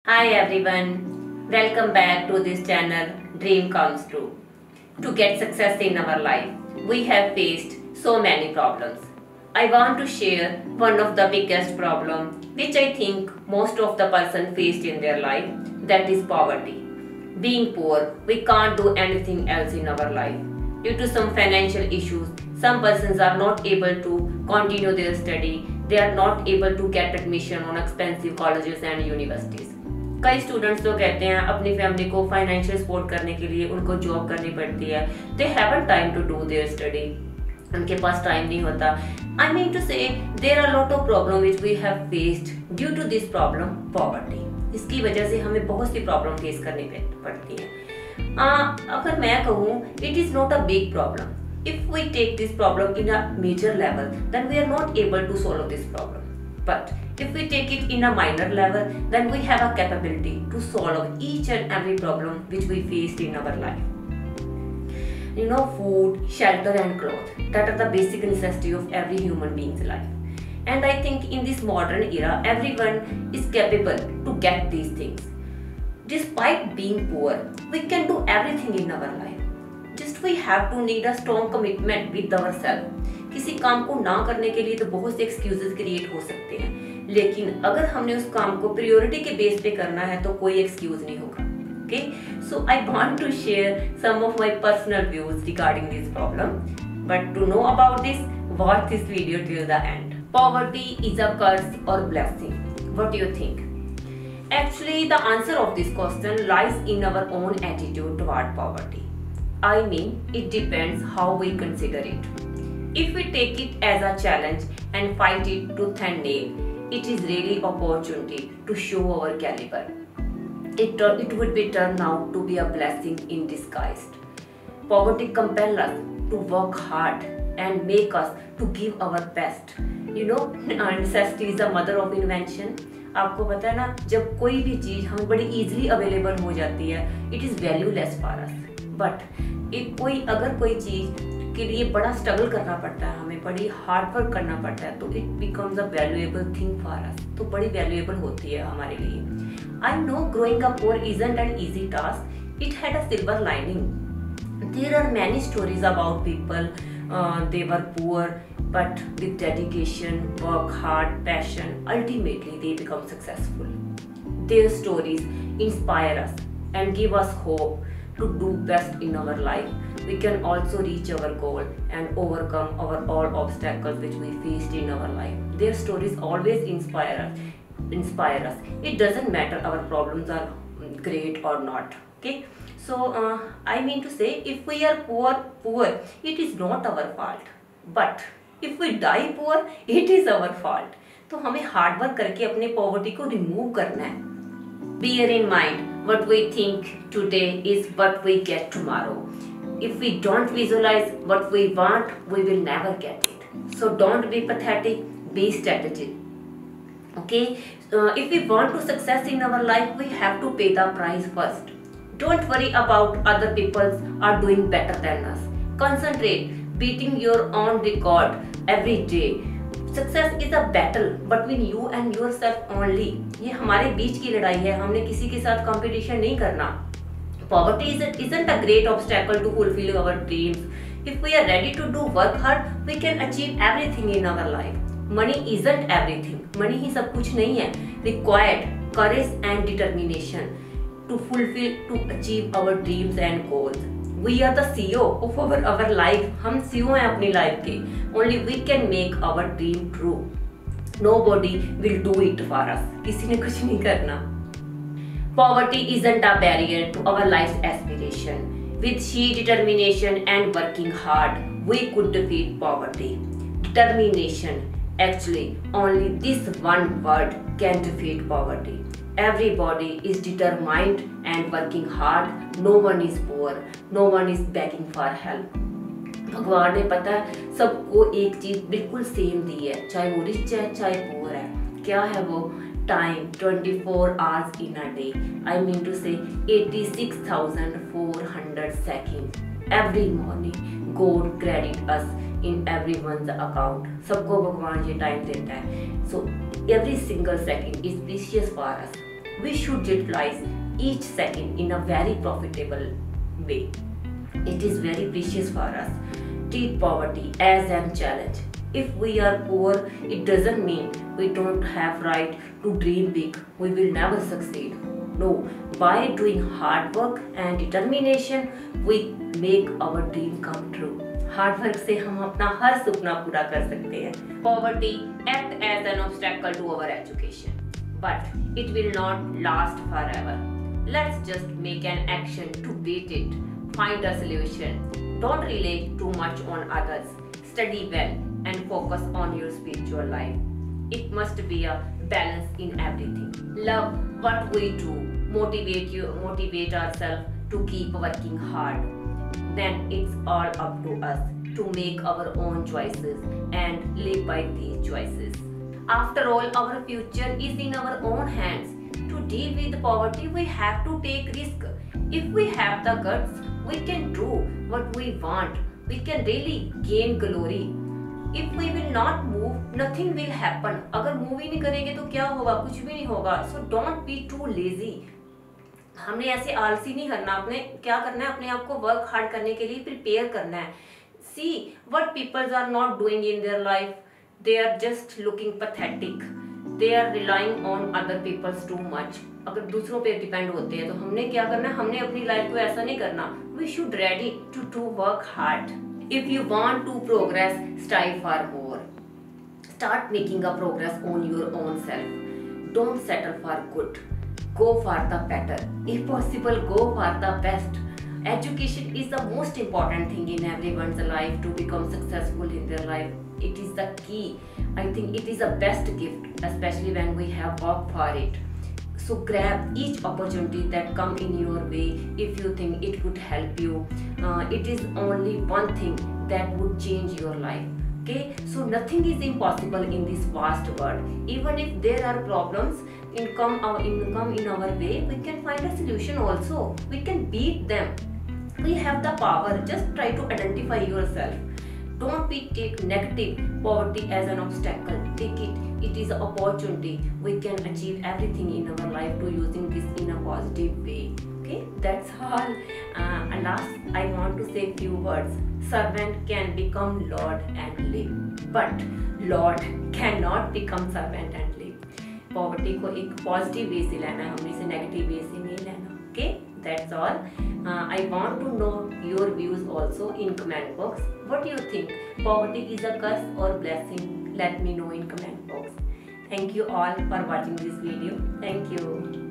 Hi everyone, welcome back to this channel Dream Comes True. To get success in our life, we have faced so many problems. I want to share one of the biggest problem which I think most of the person faced in their life, that is poverty. Being poor, we can't do anything else in our life. Due to some financial issues, some persons are not able to continue their study, they are not able to get admission on expensive colleges and universities. कई students तो कहते हैं अपनी family को financial support करने के लिए उनको जॉब करनी पड़ती है. They haven't time to do their study. उनके पास टाइम नहीं होता. I mean to say there are lot of problem which we have faced due to this problem poverty. इसकी वजह से हमें बहुत सी प्रॉब्लम फेस करनी पड़ती है. अगर मैं कहूँ it is not a big problem. If we take this problem in a major level, then we are not able to solve this problem. But if we take it in a minor level, then we have a capability to solve each and every problem which we faced in our life. Food, shelter and clothes, that are the basic necessity of every human being's life. And I think in this modern era, everyone is capable to get these things. Despite being poor, we can do everything in our life. Just we have to need a strong commitment with ourselves. किसी काम को ना करने के लिए तो बहुत से एक्सक्यूजेस क्रिएट हो सकते हैं, लेकिन अगर हमने उस काम को प्रायोरिटी के बेस पे करना है तो कोई एक्सक्यूज नहीं होगा. Okay, so I want to share some of my personal views regarding this problem. But to know about this, watch this video till the end. Poverty is a curse or blessing. What do you think? Actually, the answer of this question lies in our own attitude toward poverty. I mean, it depends how we consider it. If we take it as a challenge and fight it tooth and nail, it is really opportunity to show our caliber. It would be turned out to be a blessing in disguise. Poverty compels us to work hard and make us to give our best. Necessity is the mother of invention. आपको पता है ना, जब कोई भी चीज हमें बड़ी इजीली अवेलेबल हो जाती है, it is valueless for us. But अगर कोई चीज के लिए बड़ा स्ट्रगल करना पड़ता है, हमें बड़ी हार्ड वर्क करना पड़ता है, तो it becomes a valuable thing for us. तो बड़ी वैल्यूएबल होती है हमारे लिए. I know growing up poor isn't an easy task. It had a silver lining. There are many stories about people they were poor but with dedication, work hard, passion, ultimately they become successful. Their stories inspire us and give us hope to do best in our life. We can also reach our goal and overcome our all obstacles which we faced in our life. Their stories always inspire us. It doesn't matter our problems are great or not. Okay, so I mean to say, if we are poor, it is not our fault. But if we die poor, it is our fault. तो हमें hard work करके अपने poverty को remove करना है. Bear in mind, what we think today is what we get tomorrow. If we don't visualize what we want, we will never get it. So don't be pathetic, be strategic. Okay, if we want to success in our life, we have to pay the price first. Don't worry about other people are doing better than us. Concentrate beating your own record every day. Success is a battle between you and yourself only. ये हमारे बीच की लड़ाई है, हमने किसी के साथ competition नहीं करना. Poverty isn't a great obstacle to fulfill our dreams. If we are ready to do work hard, we can achieve everything in our life. Money isn't everything. Money ही सब कुछ नहीं है. Required courage and determination to achieve our dreams and goals. We are the CEO of our life. हम CEO हैं अपनी life के. Only we can make our dream true. Nobody will do it for us. किसी ने कुछ नहीं करना. Poverty isn't a barrier to our life's aspiration. With sheer determination and working hard, we could defeat poverty. Determination. Actually, only this one word can defeat poverty. Everybody is determined and working hard. No one is poor. No one is begging for help. भगवान ने पता है सबको एक चीज बिल्कुल same दी है, चाहे वो रिच है चाहे पुअर है. क्या है वो? Time. 24 hours in a day. I mean to say 86,400 seconds. Every morning God credit us in everyone's account. सबको भगवान ये टाइम देता है. So every single second is precious for us. We should utilize each second in a very profitable way. It is very precious for us. Treat poverty as a challenge. If we are poor, it doesn't mean we don't have right to dream big. We will never succeed. No, by doing hard work and determination, we make our dream come true. Hard work से हम अपना हर सपना पूरा कर सकते हैं. Poverty act as an obstacle to our education, but it will not last forever. Let's just make an action to beat it. Find a solution. Don't rely too much on others. Study well and focus on your spiritual life. It must be a balance in everything. Love what we do. Motivate ourselves to keep working hard. Then it's all up to us to make our own choices and live by these choices. After all, our future is in our own hands. To deal with poverty, we have to take risk. If we have the guts, we can do what we want. We can really gain glory. If we will not move, nothing will happen. अगर move ही नहीं करेंगे तो क्या होगा? कुछ भी नहीं होगा. So don't be too lazy. हमने ऐसे आलसी नहीं करना. आपने क्या करना है? अपने आप को वर्क हार्ड करने के लिए प्रिपेयर करना है. See what people are not doing in their life. They are just looking pathetic. They are relying on other people's too much. अगर दूसरों पे डिपेंड होते हैं तो हमने क्या करना है? हमने अपनी लाइफ को ऐसा नहीं करना. We should ready to work hard. If you want to progress, strive for more. Start making a progress on your own self. Don't settle for good. Go for the better. If possible, go for the best. Education is the most important thing in everyone's life to become successful in their life. It is the key. I think it is the best gift, especially when we have worked for it. So grab each opportunity that come in your way if you think it could help you. It is only one thing that would change your life. Okay, so nothing is impossible in this vast world. Even if there are problems income in our way, we can find a solution also. We can beat them. We have the power. Just try to identify yourself. Don't take negative poverty as an obstacle. Take it. It is an opportunity. We can achieve everything in our life to using this in a positive way. Okay, that's all. And last, I want to say few words. Servant can become Lord and live, but Lord cannot become servant and live. Poverty को एक positive way से लेना है, हमने इसे negative way से नहीं लेना. Okay, that's all. I want to know your views also in comment box. What you think? Poverty is a curse or blessing? Let me know in comment box. Thank you all for watching this video. Thank you.